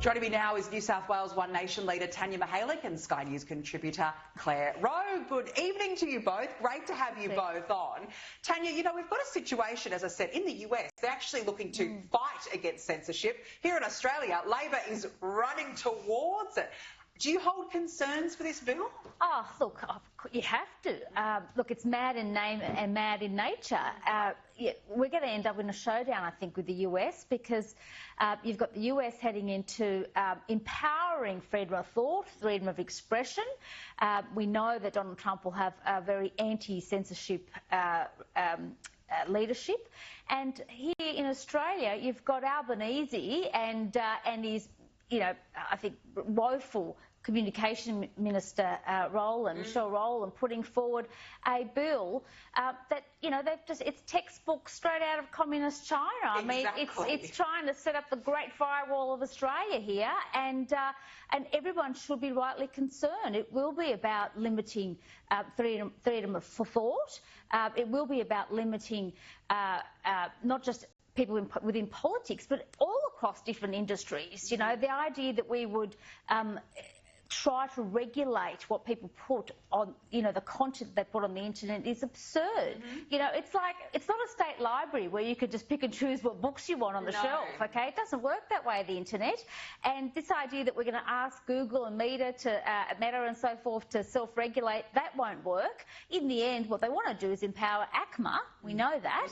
Joining me now is New South Wales One Nation leader Tania Mihailuk and Sky News contributor Claire Rowe. Good evening to you both. Great to have you both on. Tania, you know, we've got a situation, as I said, in the US. They're actually looking to fight against censorship. Here in Australia, Labor is running towards it. Do you hold concerns for this bill? Oh, look, you have to. Look, it's mad in name and mad in nature. Yeah, we're going to end up in a showdown, I think, with the US because you've got the US heading into empowering freedom of thought, freedom of expression. We know that Donald Trump will have a very anti-censorship leadership. And here in Australia, you've got Albanese and his, you know, I think, woeful Communication Minister Michelle Rowland, putting forward a bill that, you know, it's textbook straight out of communist China. I mean, it's trying to set up the Great Firewall of Australia here, and everyone should be rightly concerned. It will be about limiting freedom for thought. It will be about limiting not just people within politics, but all across different industries. You know, the idea that we would try to regulate what people put on, you know, the content they put on the internet is absurd. You know, it's like, it's not a state library where you could just pick and choose what books you want on the shelf, okay? It doesn't work that way, the internet. And this idea that we're going to ask Google and Meta and so forth to self-regulate, that won't work. In the end, what they want to do is empower ACMA. We know that.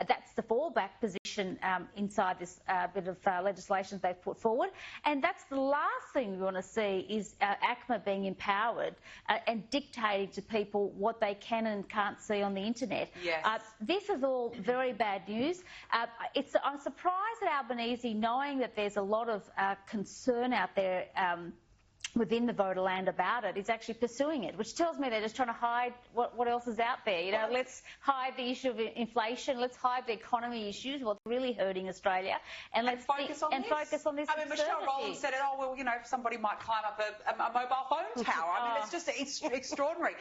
That's the fallback position inside this bit of legislation they've put forward. And that's the last thing we want to see is ACMA being empowered and dictating to people what they can and can't see on the internet. This is all very bad news. I'm surprised at Albanese, knowing that there's a lot of concern out there within the voter land about it, is actually pursuing it, which tells me they're just trying to hide what else is out there. You know, let's hide the issue of inflation, let's hide the economy issues, what's really hurting Australia, and let's focus on this. I mean, Michelle Rowland said it, oh, well, you know, somebody might climb up a mobile phone tower. I mean, it's extraordinary.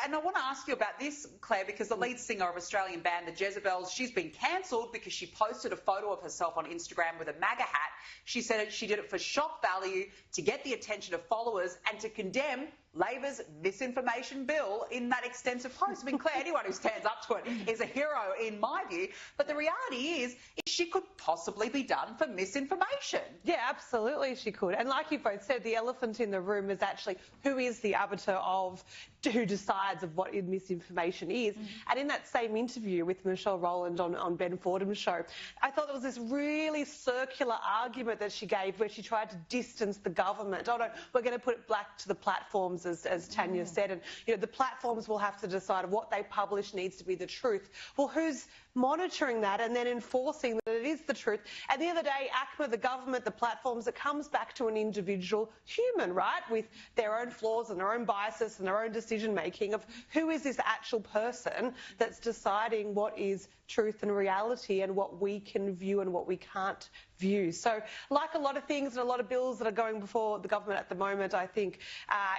And I want to ask you about this, Claire, because the lead singer of Australian band, the Jezebels, she's been cancelled because she posted a photo of herself on Instagram with a MAGA hat. She said she did it for shock value, to get the attention of followers and to condemn Labor's misinformation bill in that extensive post. I mean, Claire, anyone who stands up to it is a hero in my view. But the reality is she could possibly be done for misinformation. Yeah, absolutely she could. And like you both said, the elephant in the room is actually who is the arbiter of who decides of what misinformation is. And in that same interview with Michelle Rowland on Ben Fordham's show, I thought there was this really circular argument that she gave where she tried to distance the government. Oh no, we're going to put it back to the platforms, as Tania said, and you know, the platforms will have to decide what they publish needs to be the truth. Well, who's monitoring that and then enforcing that it is the truth? At the end of the day, ACMA, the government, the platforms, it comes back to an individual human, right, with their own flaws and their own biases and their own decision-making of who is this actual person that's deciding what is truth and reality and what we can view and what we can't view. So like a lot of things and a lot of bills that are going before the government at the moment, I think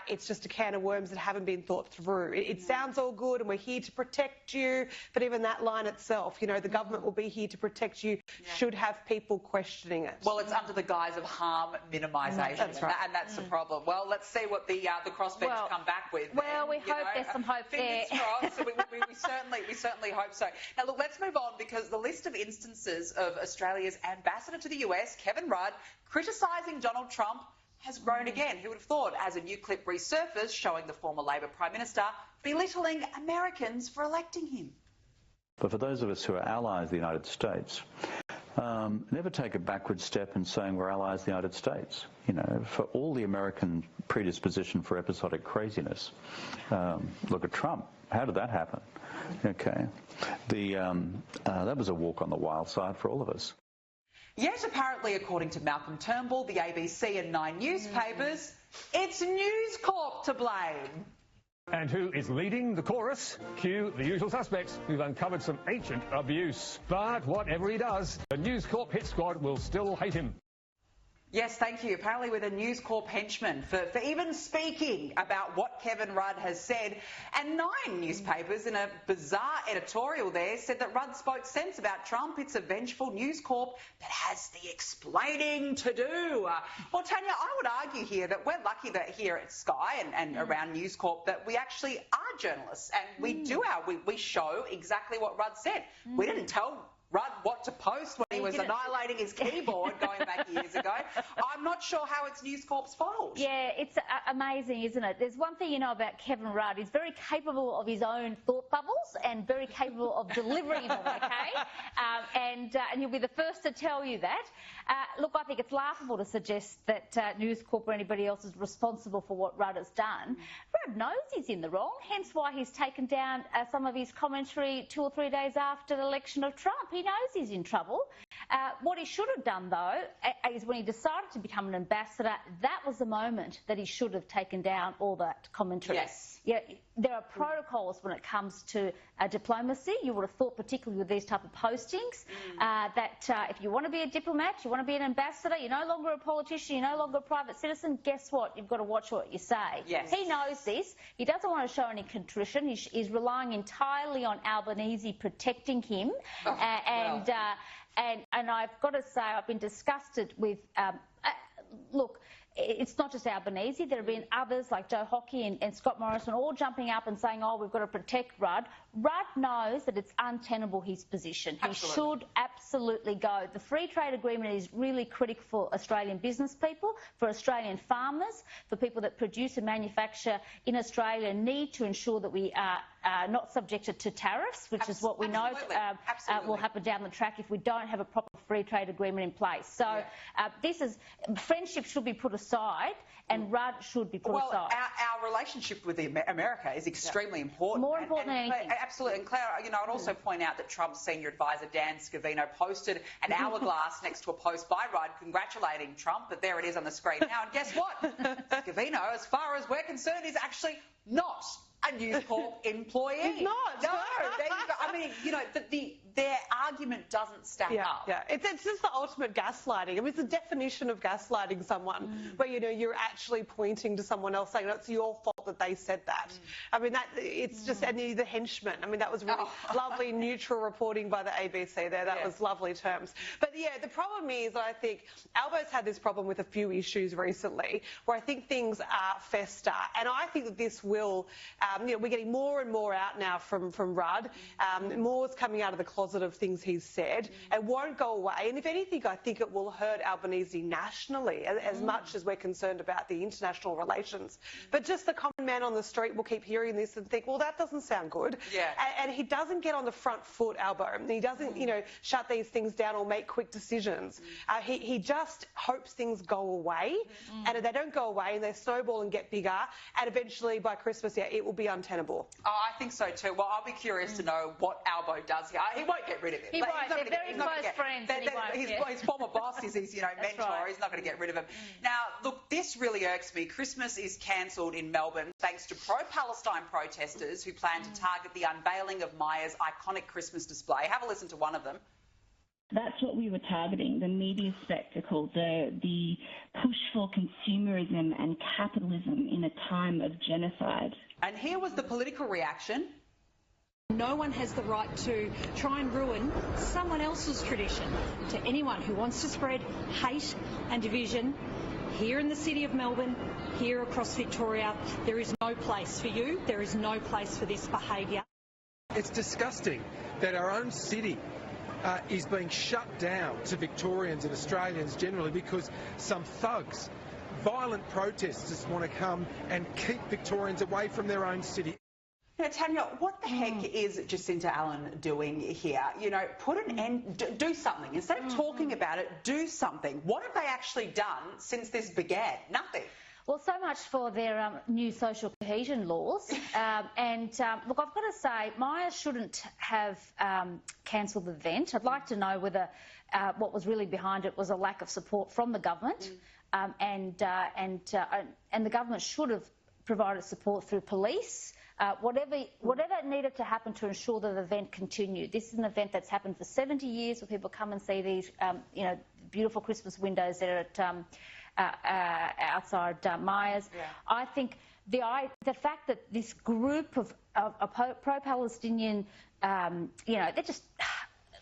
it's just a can of worms that haven't been thought through. It sounds all good and we're here to protect you, but even that line itself, you know, the government will be here to protect you, should have people questioning it. Well, it's under the guise of harm minimisation, that's right. And that's the problem. Well, let's see what the crossbench come back with. Well, we hope there's some hope there. Fingers crossed. we certainly hope so. Now, look, let's move on, because the list of instances of Australia's ambassador to the US, Kevin Rudd, criticising Donald Trump has grown again. Who would have thought, as a new clip resurfaced showing the former Labor Prime Minister belittling Americans for electing him. But for those of us who are allies of the United States, never take a backward step in saying we're allies of the United States. You know, for all the American predisposition for episodic craziness, look at Trump. How did that happen? Okay. That was a walk on the wild side for all of us. Yet, apparently, according to Malcolm Turnbull, the ABC and 9 newspapers, it's News Corp to blame. And who is leading the chorus? Cue the usual suspects who've uncovered some ancient abuse. But whatever he does, the News Corp hit squad will still hate him. Yes, thank you. Apparently with a News Corp henchman for even speaking about what Kevin Rudd has said. And 9 newspapers in a bizarre editorial there said that Rudd spoke sense about Trump. It's a vengeful News Corp that has the explaining to do. Well, Tania, I would argue here that we're lucky that here at Sky and around News Corp that we actually are journalists and we show exactly what Rudd said. We didn't tell Rudd what to post when he was annihilating his keyboard going back years ago. I'm not sure how it's News Corp's fault. Yeah, it's amazing, isn't it? There's one thing you know about Kevin Rudd. He's very capable of his own thought bubbles and very capable of delivering them, okay? And he'll be the first to tell you that. Look, I think it's laughable to suggest that News Corp or anybody else is responsible for what Rudd has done. Rudd knows he's in the wrong, hence why he's taken down some of his commentary 2 or 3 days after the election of Trump. He knows he's in trouble. What he should have done, though, is when he decided to become an ambassador, that was the moment that he should have taken down all that commentary. Yes. Yeah, there are protocols when it comes to diplomacy. You would have thought, particularly with these type of postings, that if you want to be a diplomat, you want to be an ambassador, you're no longer a politician, you're no longer a private citizen, guess what? You've got to watch what you say. Yes. He knows this. He doesn't want to show any contrition. He's relying entirely on Albanese protecting him. And I've got to say, I've been disgusted with, look, it's not just Albanese. There have been others like Joe Hockey and Scott Morrison all jumping up and saying, oh, we've got to protect Rudd. Rudd knows that it's untenable, his position. He should absolutely go. The free trade agreement is really critical for Australian business people, for Australian farmers, for people that produce and manufacture in Australia need to ensure that we are not subjected to tariffs, which is what we know will happen down the track if we don't have a proper free trade agreement in place. So friendship should be put aside and Rudd should be put aside. Well, our relationship with America is extremely important. More important than anything. Absolutely. And Claire, I'd also point out that Trump's senior advisor, Dan Scavino, posted an hourglass next to a post by Rudd congratulating Trump, but there it is on the screen now. And guess what? Scavino, as far as we're concerned, is actually not a News Corp employee. He's not. No. There you go. I mean, their argument doesn't stack up. Yeah, it's just the ultimate gaslighting. I mean, it's the definition of gaslighting someone, where you're actually pointing to someone else saying it's your fault that they said that. I mean, it's just and the henchman. I mean, that was really lovely, neutral reporting by the ABC there. That was lovely terms. But yeah, the problem is, I think Albo's had this problem with a few issues recently, where I think things fester, and I think that this will. We're getting more and more out now from Rudd. More's coming out of the closet of things he's said. It won't go away. And if anything, I think it will hurt Albanese nationally as much as we're concerned about the international relations. But just the common man on the street will keep hearing this and think, well, that doesn't sound good. Yeah. And he doesn't get on the front foot, Albo. He doesn't, shut these things down or make quick decisions. He just hopes things go away. And if they don't go away and they snowball and get bigger, and eventually by Christmas, it will be untenable. Oh, I think so too. Well, I'll be curious to know what Albo does here. He won't get rid of him. He won't. They're very close friends. His former boss is his mentor. Right. He's not going to get rid of him. Now, look, this really irks me. Christmas is cancelled in Melbourne thanks to pro-Palestine protesters who plan to target the unveiling of Maya's iconic Christmas display. Have a listen to one of them. That's what we were targeting, the media spectacle, the push for consumerism and capitalism in a time of genocide. And here was the political reaction. No one has the right to try and ruin someone else's tradition. To anyone who wants to spread hate and division here in the city of Melbourne, here across Victoria, there is no place for you. There is no place for this behaviour. It's disgusting that our own city is being shut down to Victorians and Australians generally because some thugs, violent protesters, want to come and keep Victorians away from their own city. Tania, what the heck is Jacinta Allen doing here? Put an end, do something. Instead of talking about it, do something. What have they actually done since this began? Nothing. Well, so much for their new social cohesion laws. Look, I've got to say, Maya shouldn't have cancelled the event. I'd like to know whether what was really behind it was a lack of support from the government, and the government should have provided support through police. Whatever needed to happen to ensure that the event continued. This is an event that's happened for 70 years, where people come and see these, beautiful Christmas windows there at outside Myers. Yeah. I think the fact that this group of pro-Palestinian, they're just...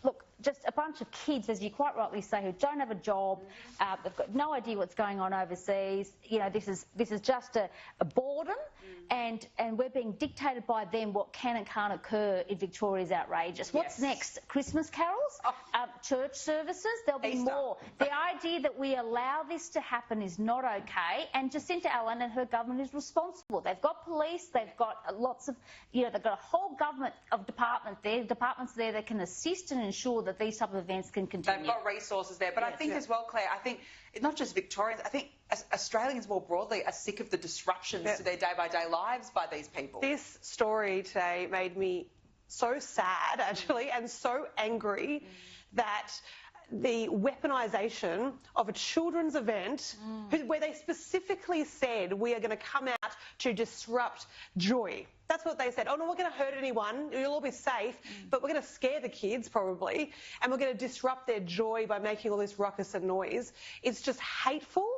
Look, just a bunch of kids, as you quite rightly say, who don't have a job, they've got no idea what's going on overseas. This is just a boredom, and we're being dictated by them what can and can't occur in Victoria is outrageous. What's next? Christmas carols? Church services? There'll be Easter. more. The idea that we allow this to happen is not okay, and Jacinta Allen and her government is responsible. They've got police, they've got lots of, they've got a whole government of departments there that can assist and ensure that these type of events can continue. They've got resources there. But I think as well, Claire, I think not just Victorians, I think Australians more broadly are sick of the disruptions to their day-by-day lives by these people. This story today made me so sad, actually, and so angry that the weaponisation of a children's event where they specifically said we are going to come out to disrupt joy. That's what they said. Oh, no, we're going to hurt anyone. You'll all be safe, but we're going to scare the kids probably, and we're going to disrupt their joy by making all this ruckus and noise. It's just hateful.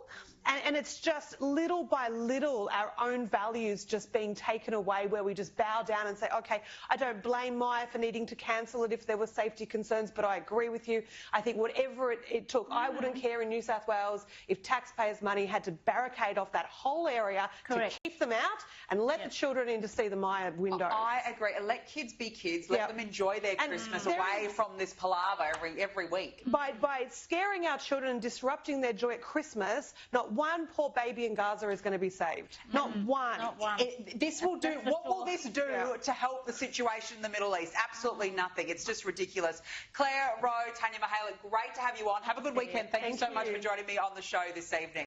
And it's just little by little our own values just being taken away, where we just bow down and say, OK, I don't blame Maya for needing to cancel it if there were safety concerns, but I agree with you. I think whatever it took, I wouldn't care in New South Wales if taxpayers' money had to barricade off that whole area to keep them out and let the children in to see the Maya windows. I agree. And let kids be kids. Let them enjoy their Christmas away from this palaver every week. By scaring our children and disrupting their joy at Christmas, not one poor baby in Gaza is going to be saved. Not one. Not one. What will this do to help the situation in the Middle East? Absolutely nothing. It's just ridiculous. Claire Rowe, Tania Mihailuk, great to have you on. Have a good weekend. Thank you so much for joining me on the show this evening.